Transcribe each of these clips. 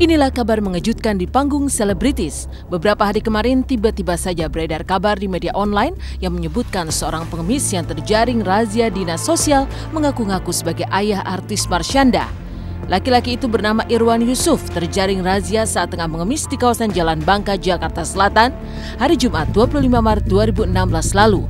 Inilah kabar mengejutkan di panggung selebritis. Beberapa hari kemarin tiba-tiba saja beredar kabar di media online yang menyebutkan seorang pengemis yang terjaring razia dinas sosial mengaku-ngaku sebagai ayah artis Marshanda. Laki-laki itu bernama Irwan Yusuf terjaring razia saat tengah mengemis di kawasan Jalan Bangka, Jakarta Selatan hari Jumat 25 Maret 2016 lalu.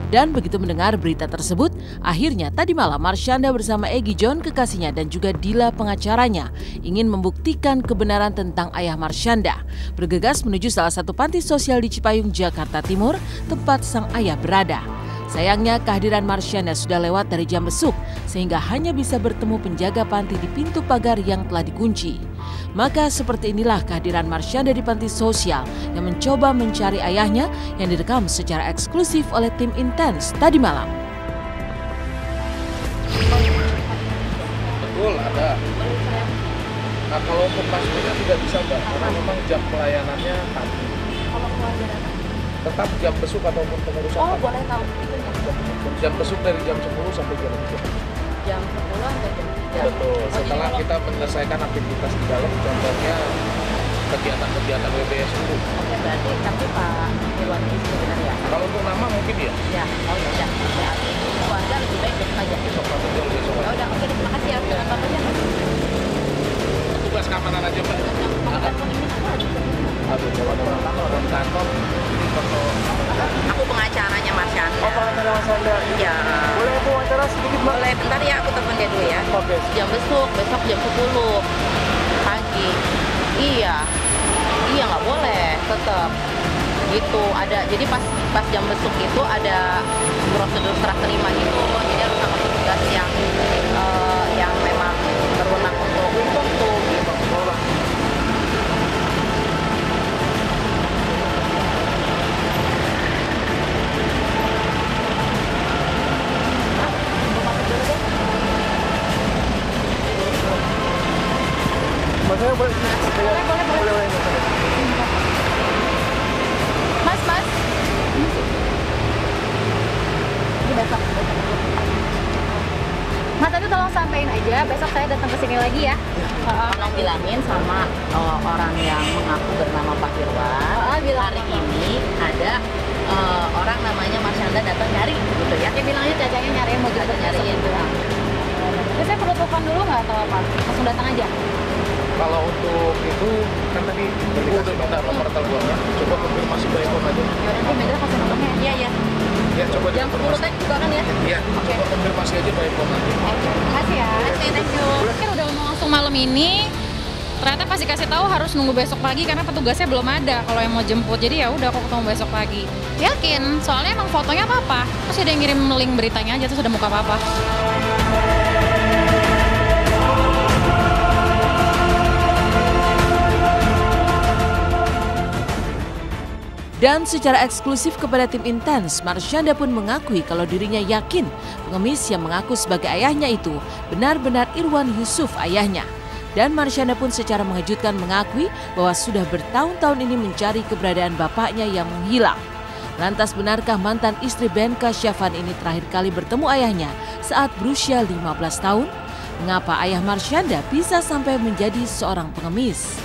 Dan begitu mendengar berita tersebut, akhirnya tadi malam Marshanda bersama Egy John, kekasihnya, dan juga Dila pengacaranya ingin membuktikan kebenaran tentang ayah Marshanda. Bergegas menuju salah satu panti sosial di Cipayung, Jakarta Timur, tempat sang ayah berada. Sayangnya kehadiran Marshanda sudah lewat dari jam besuk, sehingga hanya bisa bertemu penjaga panti di pintu pagar yang telah dikunci. Maka seperti inilah kehadiran Marshanda di panti sosial yang mencoba mencari ayahnya yang direkam secara eksklusif oleh tim Intens tadi malam. Betul, ada. Nah, kalau untuk pastinya tidak bisa, Mbak, karena memang jam pelayanannya pagi. Kalau keluarga datang? Tetap jam besuk ataupun pengurusan. Oh, boleh tahu itunya. Jam besuk dari jam 10 sampai jam 3. Jam 10 sampai jam 3. Betul. Setelah kita menyelesaikan aktivitas di dalam, contohnya kegiatan WBS dulu. Oke, berarti tapi Pak Irwan ini sebenarnya ya? Kalau untuk nama mungkin ya? Ya, oh ya udah. Berarti keluarga lebih baik besok aja. Besok atau jam besok. Ya udah, oke, terima kasih ya. Dengan bapaknya. Tugas keamanan aja, Mbak. Mau telepon ini apa? Aduh, kalau orang kantor, ini foto. Aku pengacaranya Marshanda. Oh, pengacara Marshanda. Iya. Boleh aku wawancara sedikit, Mbak? Boleh, bentar ya, aku telepon dia dulu ya. Oke. Jam besok jam 10 pagi. Iya nggak boleh, tetap gitu. Ada, jadi pas jam besuk itu ada prosedur serah terima gitu. Jadi harus sama petugas yang memang berwenang untuk itu gitu. Maksudnya boleh. Boleh. Mas. Ini besok. Mas, tadi tolong sampein aja, besok saya datang ke sini lagi ya. Tolong bilangin sama orang yang mengaku bernama Pak Irwan. Hari ini ada orang namanya Marshanda datang nyari gitu ya. Ya bilang aja cacanya nyariin, mau juga nyariin bilang. Terus saya perlu telepon dulu nggak atau apa? Langsung datang aja. Kalau untuk itu kan tadi udah minta nomor teleponnya, coba konfirmasi by phone aja. Ya udah, Medra kasih nomornya. Iya. Ya, coba Jam 10 tadi juga kan ya? Iya, coba konfirmasi aja by phone aja. Oke, makasih ya. Thank you. Kan udah mau langsung malam ini, ternyata pasti kasih tahu harus nunggu besok pagi karena petugasnya belum ada kalau yang mau jemput. Jadi ya udah, aku ketemu besok pagi. Yakin, soalnya emang fotonya apa-apa. Terus ada yang ngirim link beritanya aja, terus ada muka apa-apa. Dan secara eksklusif kepada tim Intens, Marshanda pun mengakui kalau dirinya yakin pengemis yang mengaku sebagai ayahnya itu benar-benar Irwan Yusuf ayahnya. Dan Marshanda pun secara mengejutkan mengakui bahwa sudah bertahun-tahun ini mencari keberadaan bapaknya yang menghilang. Lantas benarkah mantan istri Ben Kasyafan ini terakhir kali bertemu ayahnya saat berusia 15 tahun? Mengapa ayah Marshanda bisa sampai menjadi seorang pengemis?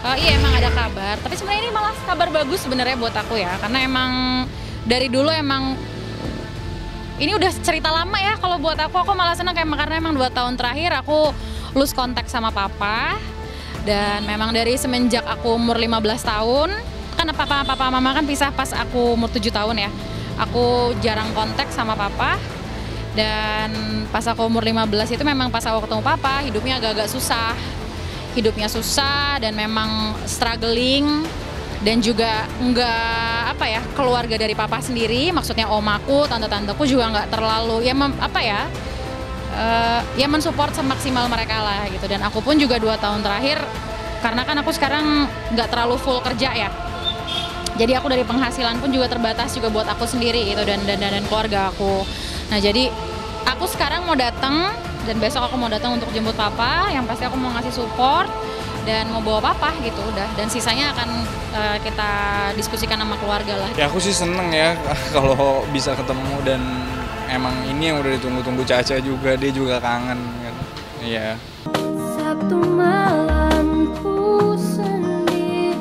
Iya, emang ada kabar, tapi sebenarnya ini malah kabar bagus sebenarnya buat aku ya, karena emang dari dulu emang ini udah cerita lama ya. Kalau buat aku malah senang karena emang 2 tahun terakhir aku lose kontak sama papa, dan memang dari semenjak aku umur 15 tahun, kan papa mama kan pisah pas aku umur 7 tahun ya, aku jarang kontak sama papa. Dan pas aku umur 15 itu memang pas aku ketemu papa, hidupnya agak-agak susah. Dan memang struggling, dan juga nggak keluarga dari papa sendiri, maksudnya omaku, tante-tanteku juga nggak terlalu mensupport semaksimal mereka lah gitu. Dan aku pun juga 2 tahun terakhir, karena kan aku sekarang nggak terlalu full kerja ya, jadi aku dari penghasilan pun juga terbatas juga buat aku sendiri gitu, dan keluarga aku. Nah, jadi aku sekarang mau datang, dan besok aku mau datang untuk jemput papa. Yang pasti aku mau ngasih support, dan mau bawa papa gitu udah, dan sisanya akan kita diskusikan sama keluarga lah. Ya aku sih seneng ya kalau bisa ketemu, dan emang ini yang udah ditunggu-tunggu Caca juga, dia juga kangen kan. Iya. Satu malamku sendiri,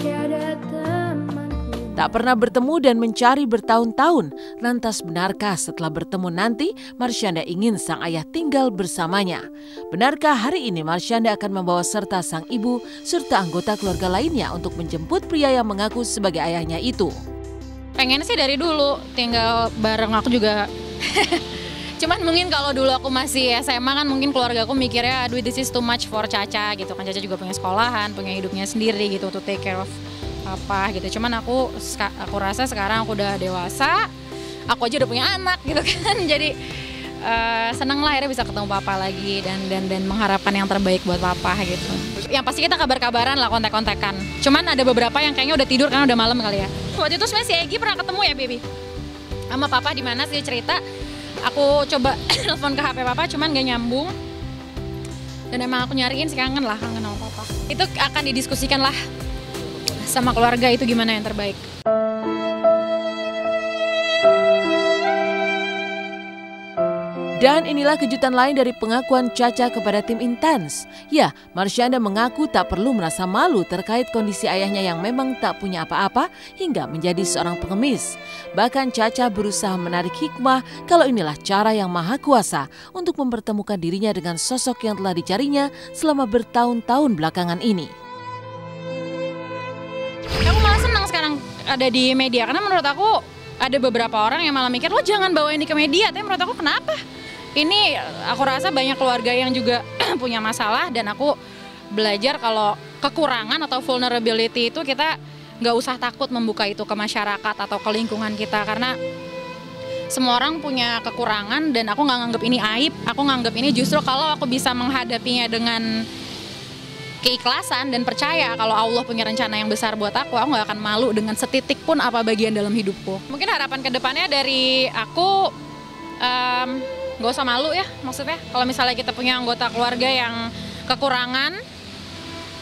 tiada temanku. Tak pernah bertemu dan mencari bertahun-tahun, lantas benarkah setelah bertemu nanti Marsyanda ingin sang ayah tinggal bersamanya? Benarkah hari ini Marsyanda akan membawa serta sang ibu serta anggota keluarga lainnya untuk menjemput pria yang mengaku sebagai ayahnya itu? Pengen sih dari dulu tinggal bareng aku juga. Cuman mungkin kalau dulu aku masih SMA kan mungkin keluarga aku mikirnya aduh this is too much for Caca gitu kan. Caca juga punya sekolahan, punya hidupnya sendiri gitu, to take care of apa gitu. Cuman aku rasa sekarang aku udah dewasa, aku aja udah punya anak gitu kan. Jadi seneng lah akhirnya bisa ketemu papa lagi dan mengharapkan yang terbaik buat papa gitu. Yang pasti kita kabar-kabaran lah, kontak-kontakan. Cuman ada beberapa yang kayaknya udah tidur karena udah malam kali ya. Waktu itu sebenarnya si Egy pernah ketemu ya baby sama papa, di mana sih cerita. Aku coba telepon ke HP papa cuman gak nyambung. Dan emang aku nyariin sih, kangen sama papa. Itu akan didiskusikan lah sama keluarga itu gimana yang terbaik. Dan inilah kejutan lain dari pengakuan Caca kepada tim Intens. Ya, Marsyanda mengaku tak perlu merasa malu terkait kondisi ayahnya yang memang tak punya apa-apa hingga menjadi seorang pengemis. Bahkan Caca berusaha menarik hikmah kalau inilah cara yang maha kuasa untuk mempertemukan dirinya dengan sosok yang telah dicarinya selama bertahun-tahun belakangan ini. Aku malah senang sekarang ada di media, karena menurut aku ada beberapa orang yang malah mikir, lo jangan bawa ini ke media. Tapi menurut aku kenapa? Ini aku rasa banyak keluarga yang juga punya masalah, dan aku belajar kalau kekurangan atau vulnerability itu kita nggak usah takut membuka itu ke masyarakat atau ke lingkungan kita, karena semua orang punya kekurangan dan aku nggak nganggap ini aib. Aku nganggap ini justru kalau aku bisa menghadapinya dengan keikhlasan dan percaya kalau Allah punya rencana yang besar buat aku nggak akan malu dengan setitik pun apa bagian dalam hidupku. Mungkin harapan kedepannya dari aku nggak usah malu ya, maksudnya kalau misalnya kita punya anggota keluarga yang kekurangan,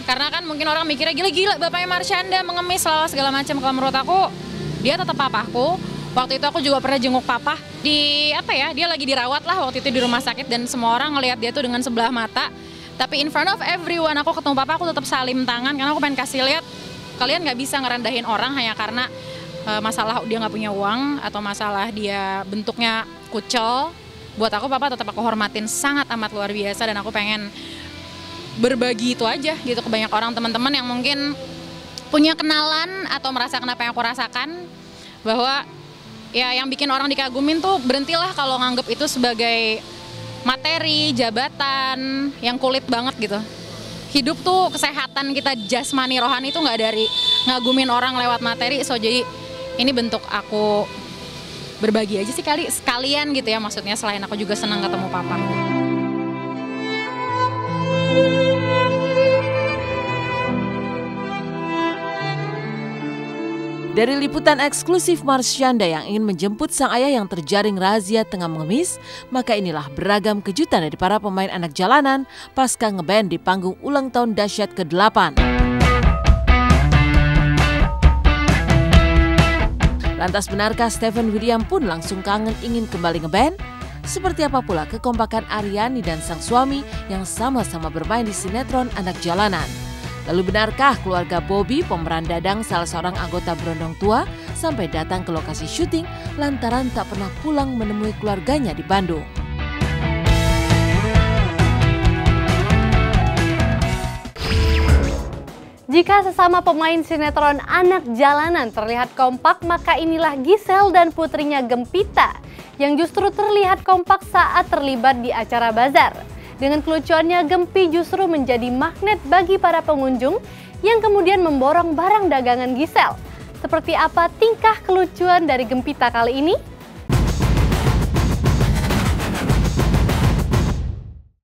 karena kan mungkin orang mikirnya gila-gila bapaknya Marsyanda mengemis segala macam. Kalau menurut aku dia tetap papaku. Waktu itu aku juga pernah jenguk papa di dia lagi dirawat lah waktu itu di rumah sakit, dan semua orang ngelihat dia tuh dengan sebelah mata. Tapi in front of everyone aku ketemu papa, aku tetap salim tangan karena aku pengen kasih lihat kalian nggak bisa ngerendahin orang hanya karena masalah dia nggak punya uang atau masalah dia bentuknya kucel. Buat aku papa tetap aku hormatin sangat amat luar biasa, dan aku pengen berbagi itu aja gitu ke banyak orang, teman-teman yang mungkin punya kenalan atau merasakan apa yang aku rasakan, bahwa ya yang bikin orang dikagumin tuh berhentilah kalau nganggep itu sebagai materi, jabatan yang kulit banget gitu. Hidup tuh kesehatan kita jasmani rohani itu nggak dari ngagumin orang lewat materi. So jadi ini bentuk aku berbagi aja sih sekalian gitu ya, maksudnya selain aku juga senang ketemu papa. Dari liputan eksklusif Marsyanda yang ingin menjemput sang ayah yang terjaring razia tengah mengemis, maka inilah beragam kejutan dari para pemain anak jalanan pasca ngeband di panggung ulang tahun dahsyat ke-8. Lantas benarkah Stephen William pun langsung kangen ingin kembali ngeband? Seperti apa pula kekompakan Aryani dan sang suami yang sama-sama bermain di sinetron Anak Jalanan? Lalu benarkah keluarga Bobby, pemeran Dadang, salah seorang anggota Berondong Tua, sampai datang ke lokasi syuting lantaran tak pernah pulang menemui keluarganya di Bandung? Jika sesama pemain sinetron Anak Jalanan terlihat kompak, maka inilah Giselle dan putrinya Gempita yang justru terlihat kompak saat terlibat di acara bazar. Dengan kelucuannya, Gempi justru menjadi magnet bagi para pengunjung yang kemudian memborong barang dagangan Giselle. Seperti apa tingkah kelucuan dari Gempita kali ini?